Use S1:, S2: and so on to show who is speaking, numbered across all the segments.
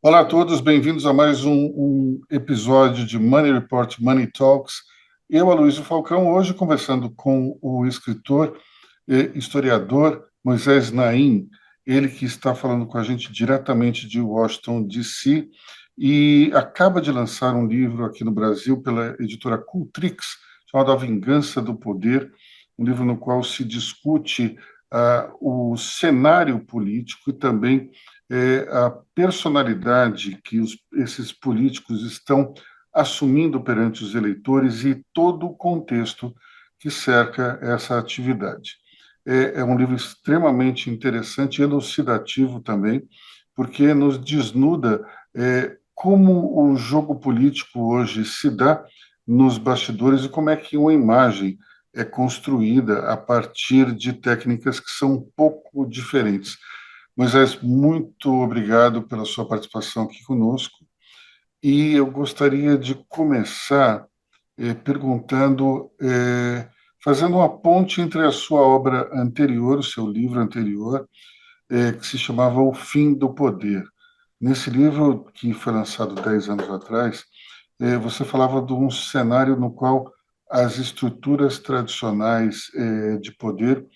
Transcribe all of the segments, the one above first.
S1: Olá a todos, bem-vindos a mais um episódio de Money Report Money Talks. Eu, Aloysio Falcão, hoje conversando com o escritor e historiador Moisés Naim, ele que está falando com a gente diretamente de Washington, D.C., e acaba de lançar um livro aqui no Brasil pela editora Cultrix, chamado A Vingança do Poder, um livro no qual se discute o cenário político e também a personalidade que esses políticos estão assumindo perante os eleitores e todo o contexto que cerca essa atividade. É um livro extremamente interessante e elucidativo também, porque nos desnuda como o jogo político hoje se dá nos bastidores e como é que uma imagem é construída a partir de técnicas que são um pouco diferentes. Moisés, muito obrigado pela sua participação aqui conosco. E eu gostaria de começar perguntando, fazendo uma ponte entre a sua obra anterior, o seu livro anterior, que se chamava O Fim do Poder. Nesse livro, que foi lançado 10 anos atrás, você falava de um cenário no qual as estruturas tradicionais de poder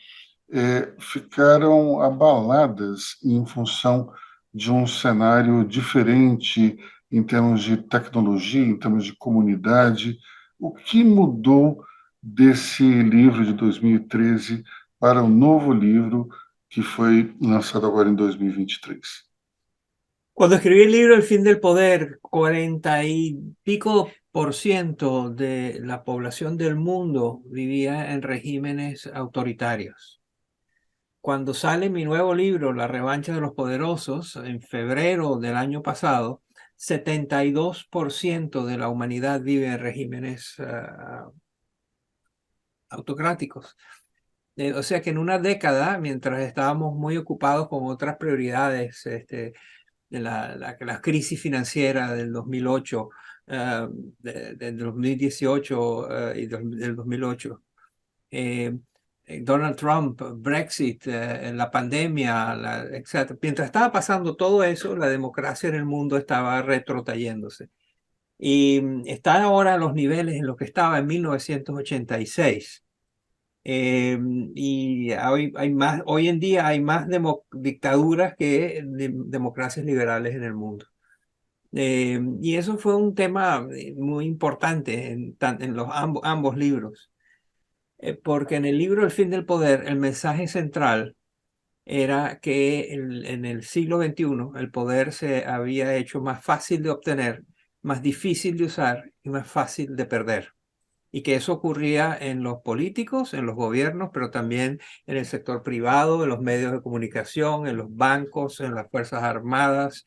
S1: ficaram abaladas em função de um cenário diferente em termos de tecnologia, em termos de comunidade. O que mudou desse livro de 2013 para o novo livro que foi lançado agora em 2023?
S2: Cuando escribí el libro El fin del poder, 40 y pico% de la población del mundo vivía en regímenes autoritarios. Cuando sale mi nuevo libro, La revancha de los poderosos, en febrero del año pasado, 72% de la humanidad vive en regímenes autocráticos. O sea que en una década, mientras estábamos muy ocupados con otras prioridades, de la crisis financiera del 2008, del 2018 del 2008. Donald Trump, Brexit, la pandemia, etc. Mientras estaba pasando todo eso, la democracia en el mundo estaba retrotrayéndose. Y está ahora a los niveles en los que estaba en 1986. Y hoy en día hay más dictaduras que democracias liberales en el mundo. Y eso fue un tema muy importante en los ambos libros, porque en el libro El fin del poder, el mensaje central era que en el siglo XXI el poder se había hecho más fácil de obtener, más difícil de usar y más fácil de perder. Y que eso ocurría en los políticos, en los gobiernos, pero también en el sector privado, en los medios de comunicación, en los bancos, en las Fuerzas Armadas,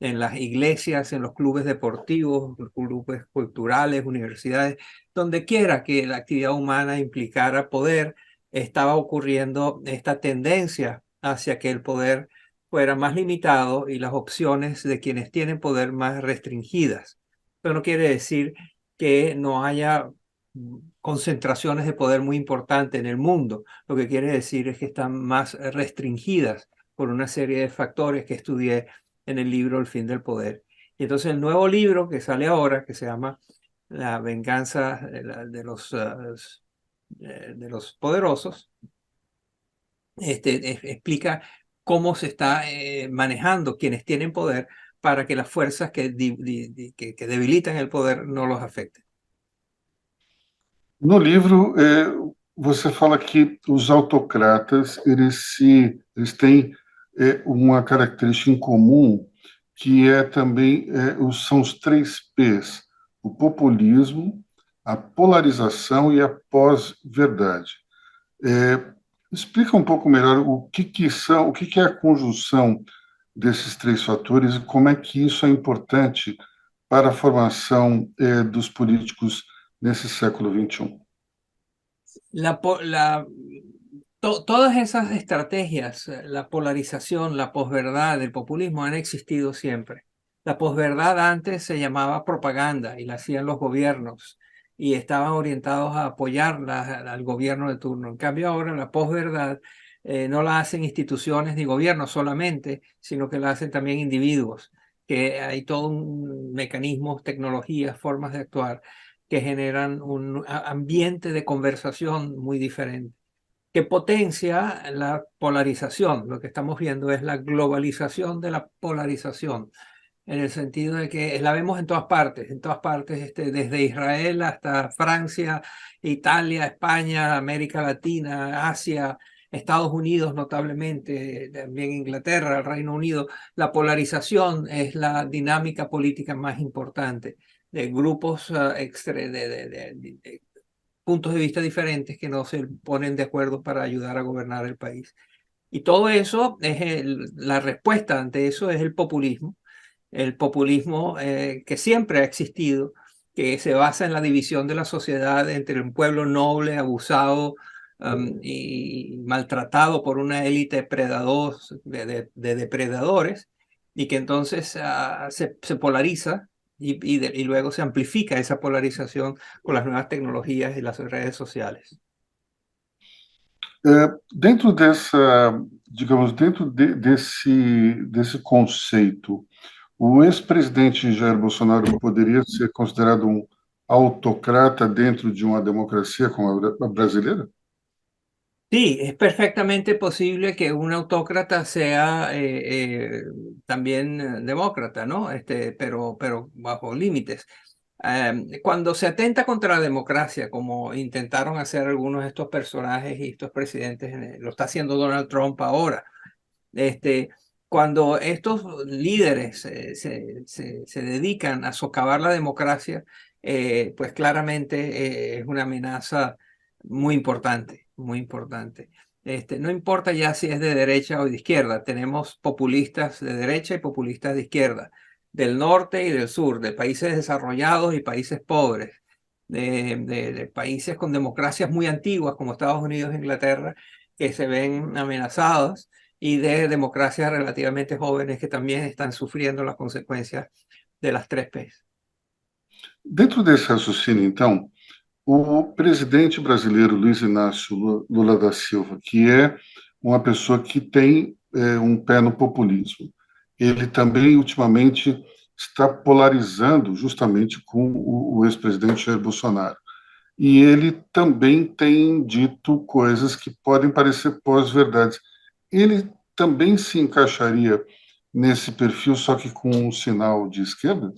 S2: en las iglesias, en los clubes deportivos, clubes culturales, universidades, donde quiera que la actividad humana implicara poder, estaba ocurriendo esta tendencia hacia que el poder fuera más limitado y las opciones de quienes tienen poder más restringidas. Pero no quiere decir que no haya concentraciones de poder muy importantes en el mundo. Lo que quiere decir es que están más restringidas por una serie de factores que estudié en el libro El fin del poder. Y entonces el nuevo libro que sale ahora, que se llama La venganza de los poderosos, explica cómo se está manejando quienes tienen poder para que las fuerzas que debilitan el poder no los afecten.
S1: No livro, você fala que os autocratas eles têm uma característica em comum que é também são os três P's: o populismo, a polarização e a pós-verdade. Explica um pouco melhor o que é a conjunção desses três fatores e como é que isso é importante para a formação dos políticos nesse século XXI.
S2: La, po- la, Todas esas estrategias, la polarización, la posverdad, el populismo han existido siempre. La posverdad antes se llamaba propaganda y la hacían los gobiernos y estaban orientados a apoyar al gobierno de turno. En cambio ahora la posverdad no la hacen instituciones ni gobiernos solamente, sino que la hacen también individuos que hay todo un mecanismos, tecnologías, formas de actuar que generan un ambiente de conversación muy diferente, que potencia la polarización. Lo que estamos viendo es la globalización de la polarización, en el sentido de que la vemos en todas partes, desde Israel hasta Francia, Italia, España, América Latina, Asia, Estados Unidos notablemente, también Inglaterra, el Reino Unido. La polarización es la dinámica política más importante de grupos de puntos de vista diferentes que no se ponen de acuerdo para ayudar a gobernar el país. Y todo eso es la respuesta ante eso es el populismo que siempre ha existido, que se basa en la división de la sociedad entre un pueblo noble, abusado y maltratado por una élite de depredadores, y que entonces se polariza y luego se amplifica esa polarización con las nuevas tecnologías y las redes sociales.
S1: Dentro dessa, digamos, desse conceito, o ex-presidente Jair Bolsonaro poderia ser considerado um autocrata dentro de uma democracia como a brasileira?
S2: Sí, es perfectamente posible que un autócrata sea también demócrata, ¿no? Pero bajo límites. Cuando se atenta contra la democracia, como intentaron hacer algunos de estos personajes y estos presidentes, lo está haciendo Donald Trump ahora, este, cuando estos líderes se dedican a socavar la democracia, pues claramente es una amenaza muy importante, muy importante. No importa ya si es de derecha o de izquierda, tenemos populistas de derecha y populistas de izquierda, del norte y del sur, de países desarrollados y países pobres, de países con democracias muy antiguas como Estados Unidos e Inglaterra, que se ven amenazados, y de democracias relativamente jóvenes que también están sufriendo las consecuencias de las tres P's.
S1: Dentro desse raciocínio, então, o presidente brasileiro Luiz Inácio Lula da Silva, que é uma pessoa que tem um pé no populismo, ele também ultimamente está polarizando justamente com o ex-presidente Jair Bolsonaro. E ele também tem dito coisas que podem parecer pós-verdades. Ele também se encaixaria nesse perfil, só que com um sinal de esquerda?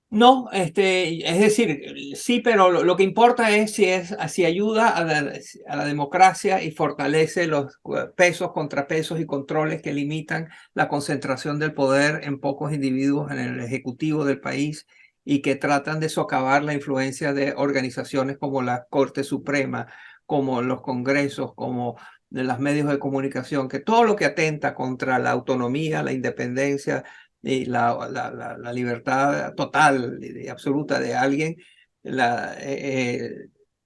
S2: No, es decir, sí, pero lo que importa es si ayuda a la democracia y fortalece los pesos, contrapesos y controles que limitan la concentración del poder en pocos individuos en el ejecutivo del país y que tratan de socavar la influencia de organizaciones como la Corte Suprema, como los congresos, como de los medios de comunicación, que todo lo que atenta contra la autonomía, la independencia y la libertad total y absoluta de alguien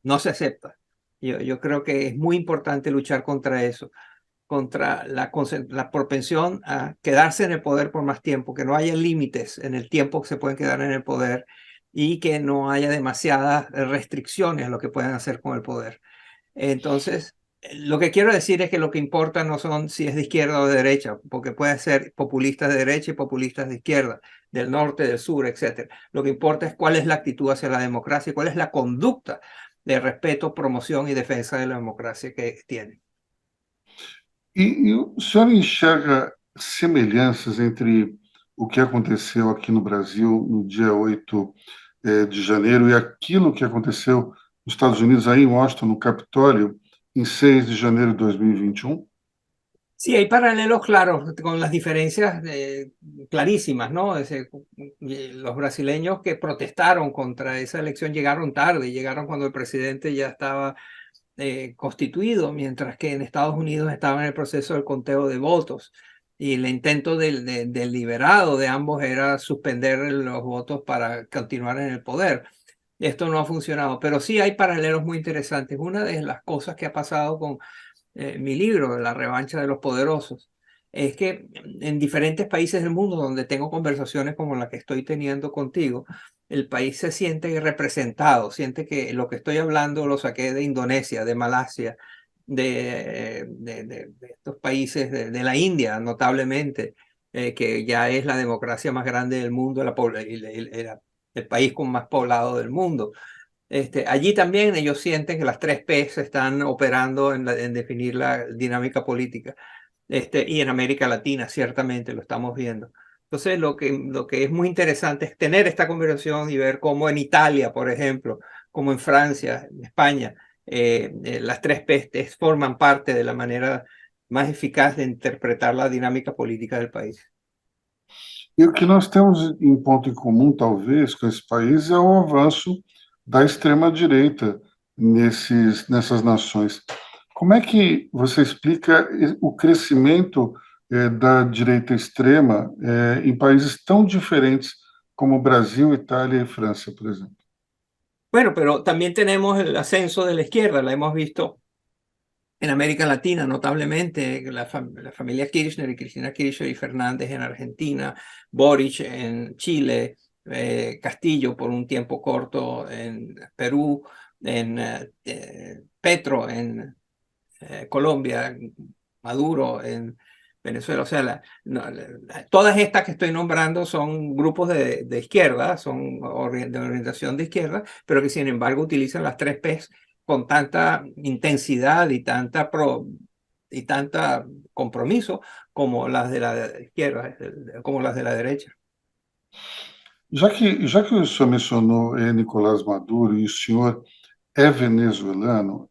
S2: no se acepta. Yo creo que es muy importante luchar contra eso, contra la propensión a quedarse en el poder por más tiempo, que no haya límites en el tiempo que se pueden quedar en el poder y que no haya demasiadas restricciones a lo que pueden hacer con el poder. Entonces, lo que quiero decir es que lo que importa no son si es de izquierda o de derecha, porque puede ser populistas de derecha y populistas de izquierda, del norte, del sur, etc. Lo que importa es cuál es la actitud hacia la democracia y cuál es la conducta de respeto, promoción y defensa de la democracia que tienen.
S1: E o senhor enxerga semelhanças entre o que aconteceu aqui no Brasil no dia 8 de janeiro e aquilo que aconteceu nos Estados Unidos, aí em Washington, no Capitólio, em 6 de janeiro de 2021?
S2: Sí, hay paralelos claros con las diferencias clarísimas, ¿no? Los brasileños que protestaron contra esa elección llegaron tarde, llegaron cuando el presidente ya estaba constituido, mientras que en Estados Unidos estaba en el proceso del conteo de votos. Y el intento del liberado de ambos era suspender los votos para continuar en el poder. Esto no ha funcionado, pero sí hay paralelos muy interesantes. Una de las cosas que ha pasado con mi libro, La revancha de los poderosos, es que en diferentes países del mundo donde tengo conversaciones como la que estoy teniendo contigo, el país se siente representado, siente que lo que estoy hablando lo saqué de Indonesia, de Malasia, de estos países, de la India, notablemente, que ya es la democracia más grande del mundo, el país con más poblado del mundo. Allí también ellos sienten que las tres P se están operando en definir la dinámica política. Y en América Latina, ciertamente, lo estamos viendo. Entonces, lo que es muy interesante es tener esta conversación y ver cómo en Italia, por ejemplo, como en Francia, en España, las tres P forman parte de la manera más eficaz de interpretar la dinámica política del país.
S1: E o que nós temos em ponto em comum, talvez, com esse país é o avanço da extrema-direita nessas nações. Como é que você explica o crescimento da direita extrema em países tão diferentes como Brasil, Itália e França, por exemplo?
S2: Bueno, pero también tenemos el ascenso de la izquierda, la hemos visto en América Latina, notablemente, la familia Kirchner y Cristina Kirchner y Fernández en Argentina, Boric en Chile, Castillo por un tiempo corto en Perú, Petro en Colombia, Maduro en Venezuela. O sea, todas estas que estoy nombrando son grupos de izquierda, son de orientación de izquierda, pero que sin embargo utilizan las tres P's con tanta intensidad y tanta compromiso como las de la izquierda, como las de la derecha.
S1: Já que o senhor mencionou Nicolás Maduro e o senhor é venezuelano,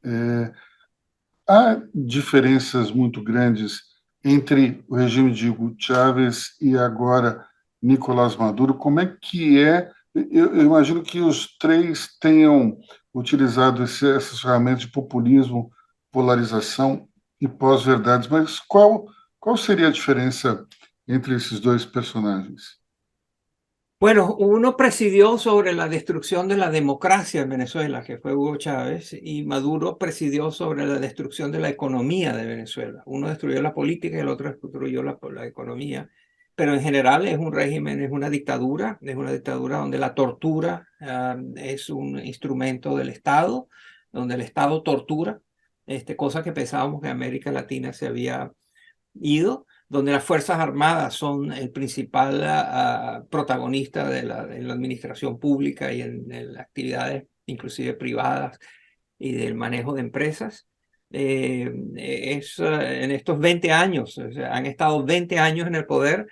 S1: há diferenças muito grandes entre o regime de Hugo Chávez e agora Nicolás Maduro. Como é que é? Eu imagino que os três tenham utilizado essas ferramentas de populismo, polarização e pós-verdades, mas qual seria a diferença entre esses dois personagens?
S2: Bueno, uno presidió sobre la destrucción de la democracia en Venezuela, que fue Hugo Chávez, y Maduro presidió sobre la destrucción de la economía de Venezuela. Uno destruyó la política y el otro destruyó la economía. Pero en general es un régimen, es una dictadura donde la tortura es un instrumento del Estado, donde el Estado tortura, cosa que pensábamos que América Latina se había ido, donde las Fuerzas Armadas son el principal protagonista de la administración pública y en actividades inclusive privadas y del manejo de empresas. En estos 20 años, o sea, han estado 20 años en el poder,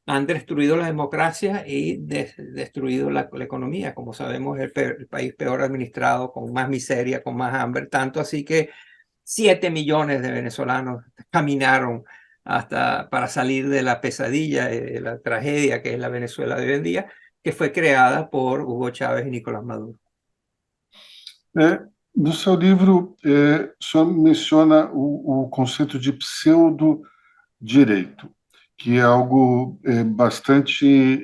S2: han destruido la democracia y destruido la economía. Como sabemos, el país peor administrado, con más miseria, con más hambre, tanto así que 7 millones de venezolanos caminaron para salir de la pesadilla, de la tragedia que es la Venezuela de hoy en día, que fue creada por Hugo Chávez y Nicolás Maduro.
S1: No seu livro, o senhor menciona o conceito de pseudo-direito, que é algo bastante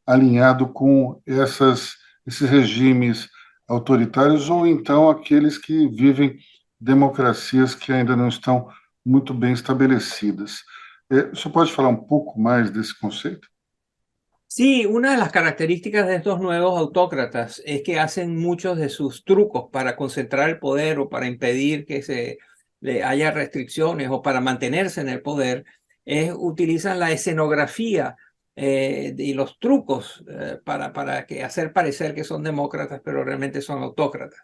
S1: alinhado com esses regimes autoritários ou então aqueles que vivem democracias que ainda não estão muito bem estabelecidas. O senhor pode falar um pouco mais desse conceito?
S2: Sí, una de las características de estos nuevos autócratas es que hacen muchos de sus trucos para concentrar el poder o para impedir que haya restricciones o para mantenerse en el poder, utilizan la escenografía y los trucos para hacer parecer que son demócratas, pero realmente son autócratas.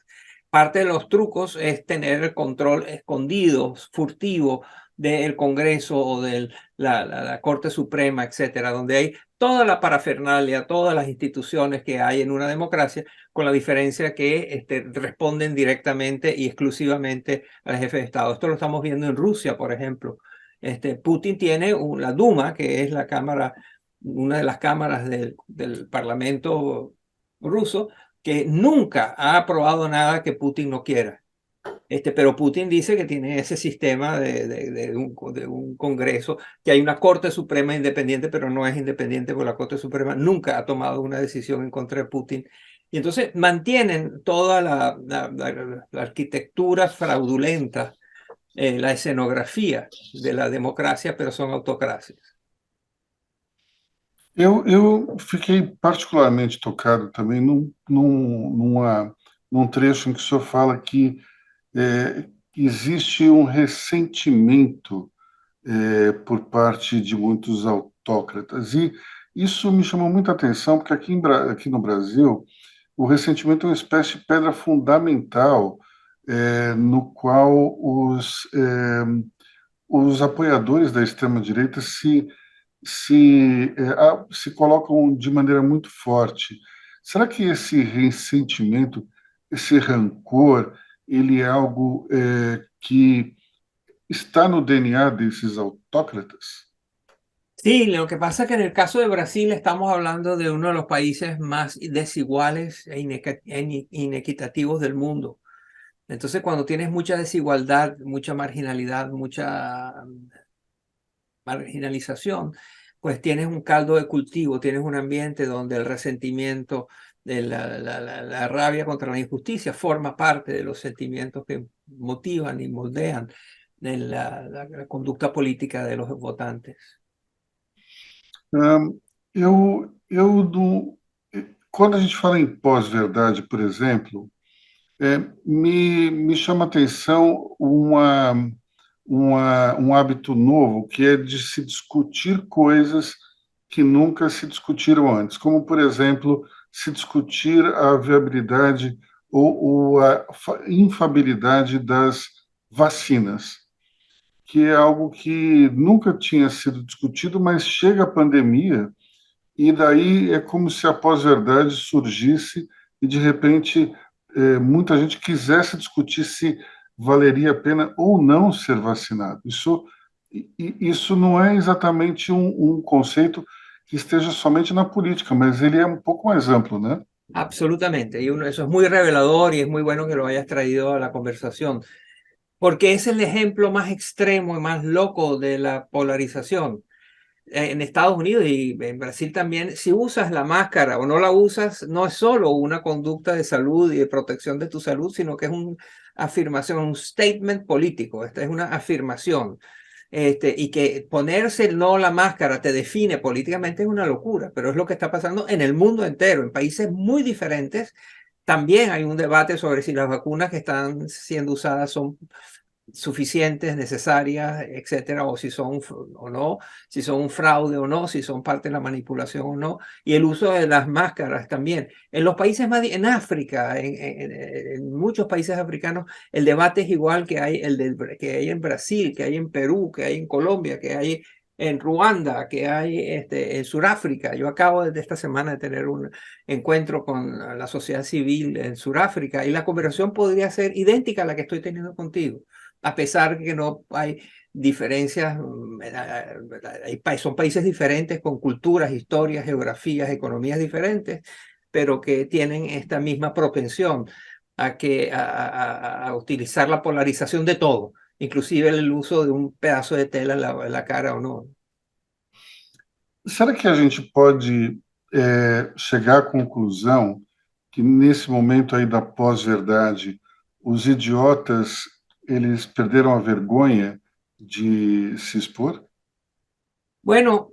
S2: Parte de los trucos es tener el control escondido, furtivo del Congreso o de la Corte Suprema, etcétera, donde hay toda la parafernalia, todas las instituciones que hay en una democracia, con la diferencia que responden directamente y exclusivamente al jefe de Estado. Esto lo estamos viendo en Rusia, por ejemplo. Putin tiene la Duma, que es la cámara, una de las cámaras del Parlamento ruso, que nunca ha aprobado nada que Putin no quiera. Pero Putin dice que tiene ese sistema de un Congreso, que hay una Corte Suprema independiente, pero no es independiente porque la Corte Suprema nunca ha tomado una decisión en contra de Putin. Y entonces mantienen toda la arquitectura fraudulenta, la escenografía de la democracia, pero son autocracias.
S1: Eu fiquei particularmente tocado também num trecho em que o senhor fala que existe um ressentimento por parte de muitos autócratas. E isso me chamou muita atenção, porque aqui no Brasil, o ressentimento é uma espécie de pedra fundamental, no qual os apoiadores da extrema-direita se colocam de maneira muito forte. Será que esse ressentimento, esse rancor, ele é algo que está no DNA desses autócratas?
S2: Sí, lo que pasa es que en el caso de Brasil estamos hablando de uno de los países más desiguales e inequitativos del mundo. Entonces, cuando tienes mucha desigualdad, mucha marginalidad, mucha marginalización, pues tienes un caldo de cultivo, tienes un ambiente donde el resentimiento, de la rabia contra la injusticia forma parte de los sentimientos que motivan y moldean la conducta política de los votantes.
S1: Ahn, quando a gente fala em pós-verdade, por exemplo, me chama a atenção um hábito novo, que é de se discutir coisas que nunca se discutiram antes, como, por exemplo, se discutir a viabilidade ou a infabilidade das vacinas, que é algo que nunca tinha sido discutido, mas chega a pandemia e daí é como se a pós-verdade surgisse e, de repente, muita gente quisesse discutir se valeria a pena ou não ser vacinado. Isso não é exatamente um conceito que esteja somente na política, mas ele é um pouco mais amplo, né?
S2: Absolutamente. Eso es muy revelador y es muy bueno que lo hayas traído a la conversación, porque es el ejemplo más extremo y más loco de la polarización. En Estados Unidos y en Brasil también, si usas la máscara o no la usas, no es solo una conducta de salud y de protección de tu salud, sino que es una afirmación, un statement político. Esta es una afirmación. Y que ponerse el no la máscara te define políticamente es una locura, pero es lo que está pasando en el mundo entero, en países muy diferentes. También hay un debate sobre si las vacunas que están siendo usadas son suficientes, necesarias, etcétera, o si son o no, si son un fraude o no, si son parte de la manipulación o no, y el uso de las máscaras también. En los países más, en África, en muchos países africanos, el debate es igual que hay, que hay en Brasil, que hay en Perú, que hay en Colombia, que hay en Ruanda, que hay en Sudáfrica. Yo acabo de esta semana de tener un encuentro con la sociedad civil en Sudáfrica y la conversación podría ser idéntica a la que estoy teniendo contigo, a pesar de que no hay diferencias, son países diferentes con culturas, historias, geografías, economías diferentes, pero que tienen esta misma propensión a utilizar la polarización de todo, inclusive el uso de un pedazo de tela en la cara o no.
S1: Será que a gente pode chegar à conclusão que nesse momento aí da pós-verdade, os idiotas eles perderam a vergonha de se expor?
S2: Bueno,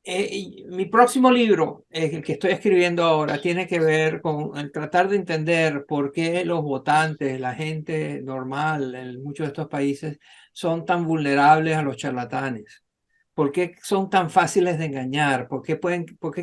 S2: mi próximo libro, el que estoy escribiendo ahora, tiene que ver con el tratar de entender por qué los votantes, la gente normal en muchos de estos países, son tan vulnerables a los charlatanes. ¿Por qué son tan fáciles de engañar? ¿Por qué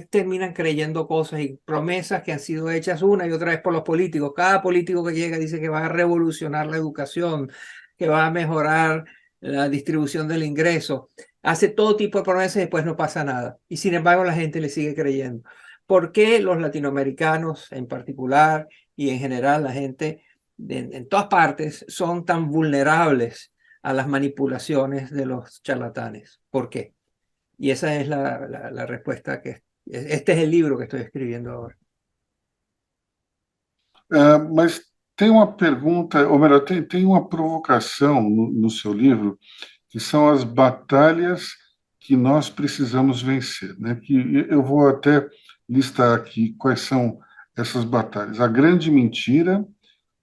S2: terminan creyendo cosas y promesas que han sido hechas una y otra vez por los políticos? Cada político que llega dice que va a revolucionar la educación, que va a mejorar la distribución del ingreso. Hace todo tipo de promesas y después no pasa nada. Y sin embargo la gente le sigue creyendo. ¿Por qué los latinoamericanos en particular y en general la gente en todas partes son tan vulnerables a las manipulaciones de los charlatanes? ¿Por qué? Y esa es la respuesta este es el libro que estoy escribiendo ahora.
S1: Mas tem uma pergunta, ou melhor, tem uma provocação no seu livro, que são as batalhas que nós precisamos vencer, né? Que eu vou até listar aqui quais são essas batalhas. A grande mentira,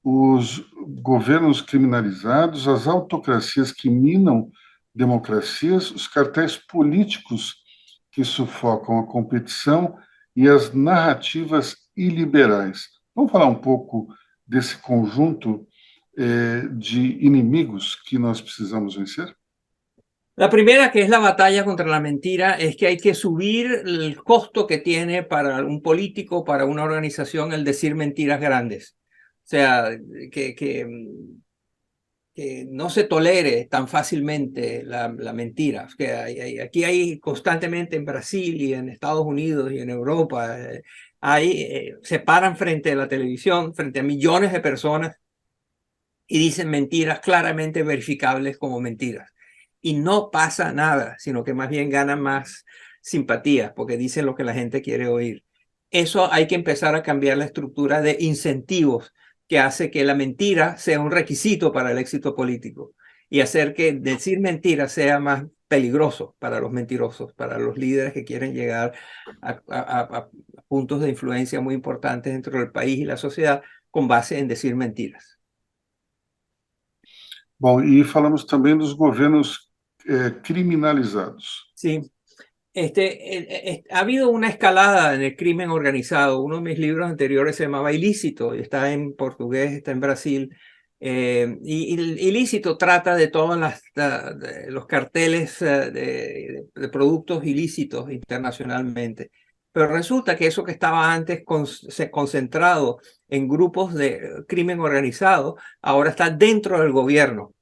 S1: os governos criminalizados, as autocracias que minam democracias, os cartéis políticos que sufocam a competição e as narrativas iliberais. Vamos falar um pouco desse conjunto de inimigos que nós precisamos vencer?
S2: La primera, que es la batalla contra la mentira, es que hay que subir el costo que tiene para un político, para una organización, el decir mentiras grandes. O sea, que no se tolere tan fácilmente la mentira. Que aquí hay constantemente en Brasil y en Estados Unidos y en Europa, se paran frente a la televisión, frente a millones de personas y dicen mentiras claramente verificables como mentiras. Y no pasa nada, sino que más bien ganan más simpatía porque dicen lo que la gente quiere oír. Eso hay que empezar a cambiar la estructura de incentivos que hace que la mentira sea un requisito para el éxito político y hacer que decir mentiras sea más peligroso para los mentirosos, para los líderes que quieren llegar a puntos de influencia muy importantes dentro del país y la sociedad con base en decir mentiras.
S1: Bom, e falamos também dos governos criminalizados.
S2: Sí, ha habido una escalada en el crimen organizado. Uno de mis libros anteriores se llamaba Ilícito, y está en portugués, está en Brasil. Y Ilícito trata de todos los carteles de productos ilícitos internacionalmente. Pero resulta que eso que estaba antes concentrado en grupos de crimen organizado, ahora está dentro del gobierno.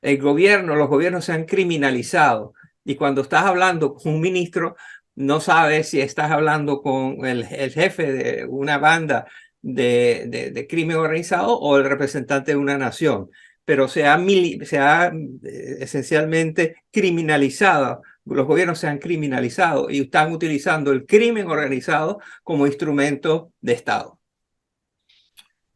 S2: Los gobiernos se han criminalizado. Y cuando estás hablando con un ministro, no sabes si estás hablando con el jefe de una banda de crimen organizado o el representante de una nación. Pero se ha esencialmente criminalizado. Los gobiernos se han criminalizado y están utilizando el crimen organizado como instrumento de Estado.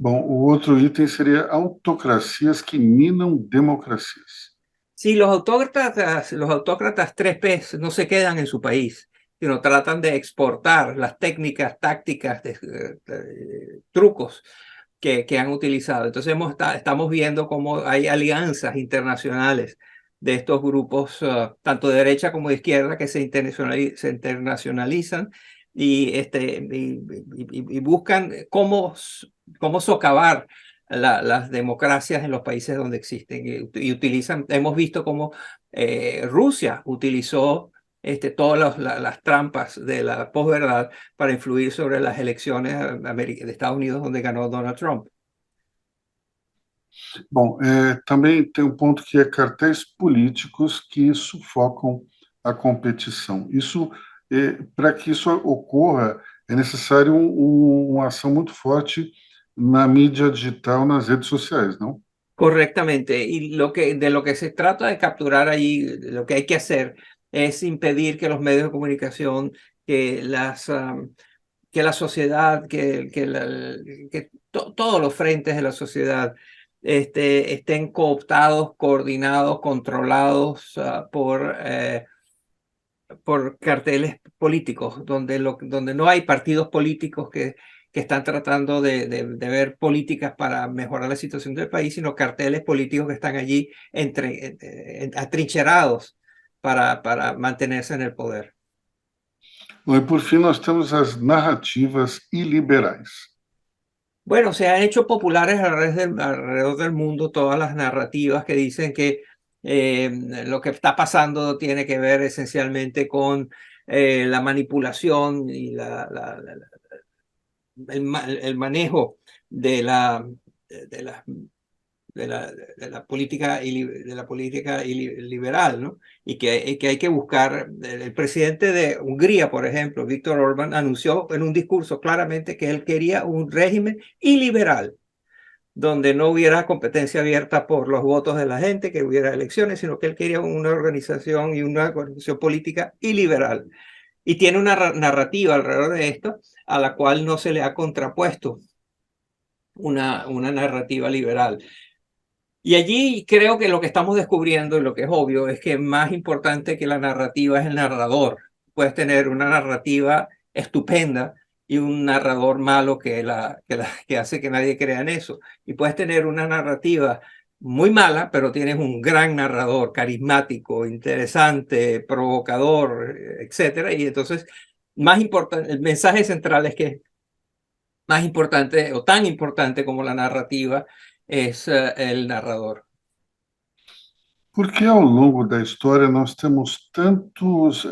S1: Bom, o outro item seria autocracias que minam democracias.
S2: Sí, los autócratas 3P no se quedan en su país, sino tratan de exportar las técnicas, tácticas, trucos que han utilizado. Entonces estamos viendo cómo hay alianzas internacionales de estos grupos, tanto de derecha como de izquierda, que se internacionalizan y buscan cómo socavar las democracias en los países donde existen y utilizan. Hemos visto cómo Rusia utilizó todas las trampas de la posverdad para influir sobre las elecciones de Estados Unidos donde ganó Donald Trump.
S1: Bom, também tem um ponto que é cartéis políticos que sufocam a competição. Isso, para que isso ocorra, é necessário uma ação muito forte na mídia digital, nas redes sociais, não?
S2: Correctamente. Y de lo que se trata de capturar allí, lo que hay que hacer es impedir que los medios de comunicación, que que la sociedad, todos los frentes de la sociedad estén cooptados, coordinados, controlados por carteles políticos, donde no hay partidos políticos que están tratando de ver políticas para mejorar la situación del país, sino carteles políticos que están allí atrincherados para mantenerse en el poder.
S1: Bom, e por fim, nós temos as narrativas iliberais.
S2: Bueno, se han hecho populares alrededor del mundo todas las narrativas que dicen que lo que está pasando tiene que ver esencialmente con la manipulación y el manejo de la política liberal, ¿no? Y que hay que buscar. El presidente de Hungría, por ejemplo, Viktor Orbán, anunció en un discurso claramente que él quería un régimen iliberal, donde no hubiera competencia abierta por los votos de la gente, que hubiera elecciones, sino que él quería una organización política iliberal. Y tiene una narrativa alrededor de esto a la cual no se le ha contrapuesto una narrativa liberal. Y allí creo que lo que estamos descubriendo, y lo que es obvio, es que más importante que la narrativa es el narrador. Puedes tener una narrativa estupenda y un narrador malo que hace que nadie crea en eso. Y puedes tener una narrativa muy mala, pero tienes un gran narrador, carismático, interesante, provocador, etcétera. Y entonces, más importante, el mensaje central es que más importante o tan importante como la narrativa es el narrador.
S1: Por que ao longo da história nós temos tantos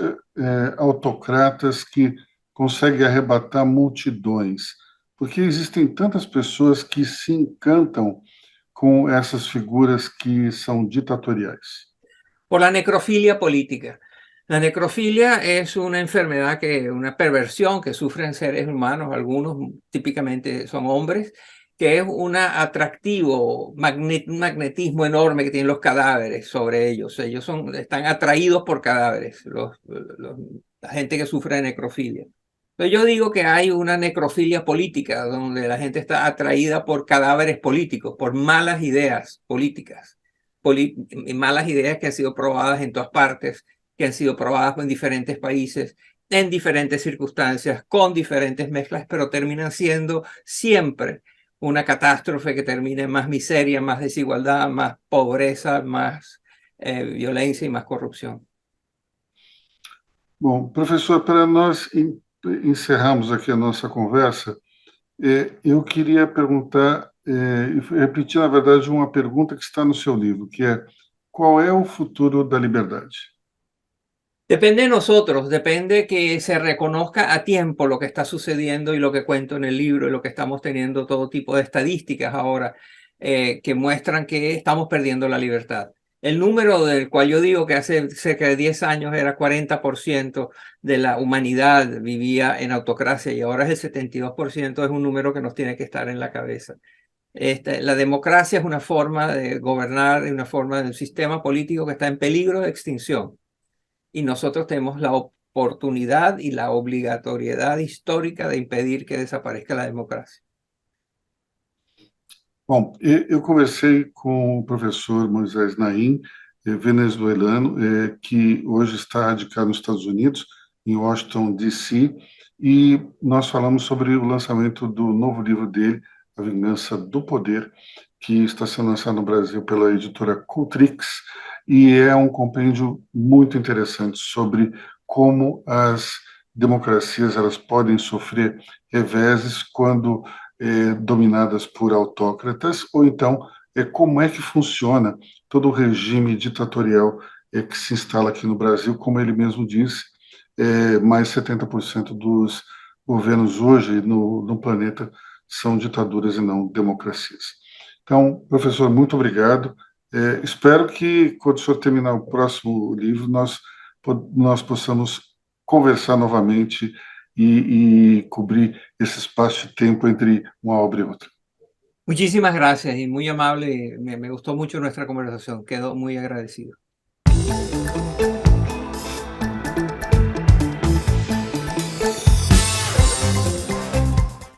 S1: autocratas que conseguem arrebatar multidões? Por que existem tantas pessoas que se encantam com essas figuras que são ditatoriais?
S2: Por la necrofilia política. La necrofilia es una enfermedad, una perversión que sufren seres humanos, algunos típicamente son hombres, que es un atractivo, un magnetismo enorme que tienen los cadáveres sobre ellos. Ellos están atraídos por cadáveres, la gente que sufre de necrofilia. Entonces yo digo que hay una necrofilia política, donde la gente está atraída por cadáveres políticos, por malas ideas políticas, malas ideas que han sido probadas en todas partes, que han sido probadas en diferentes países, en diferentes circunstancias, con diferentes mezclas, pero terminan siendo siempre una catástrofe que termina en más miseria, más desigualdad, más pobreza, más violencia y más corrupción.
S1: Bom, professor, para nós encerrarmos aqui a nossa conversa, eu queria perguntar, repetir, na verdade, uma pergunta que está no seu livro, que é: qual é o futuro da liberdade?
S2: Depende de nosotros, depende que se reconozca a tiempo lo que está sucediendo y lo que cuento en el libro y lo que estamos teniendo todo tipo de estadísticas ahora que muestran que estamos perdiendo la libertad. El número del cual yo digo que hace cerca de 10 años era 40% de la humanidad vivía en autocracia y ahora es el 72%, es un número que nos tiene que estar en la cabeza. La democracia es una forma de gobernar, una forma de un sistema político que está en peligro de extinción. Y nosotros tenemos la oportunidad y la obligatoriedad histórica de impedir que desaparezca la democracia.
S1: Bom, eu conversei com o professor Moisés Naim, venezuelano, que hoje está radicado nos Estados Unidos, em Washington, D.C., e nós falamos sobre o lançamento do novo livro dele, A Vingança do Poder, que está sendo lançado no Brasil pela editora Cultrix, e é um compêndio muito interessante sobre como as democracias elas podem sofrer reveses quando dominadas por autócratas, ou então como é que funciona todo o regime ditatorial que se instala aqui no Brasil, como ele mesmo disse, mais 70% dos governos hoje no planeta são ditaduras e não democracias. Então, professor, muito obrigado. Espero que, quando o senhor terminar o próximo livro, nós possamos conversar novamente y cubrir ese espacio de tiempo entre una obra y otra.
S2: Muchísimas gracias y muy amable. Me gustó mucho nuestra conversación. Quedo muy agradecido.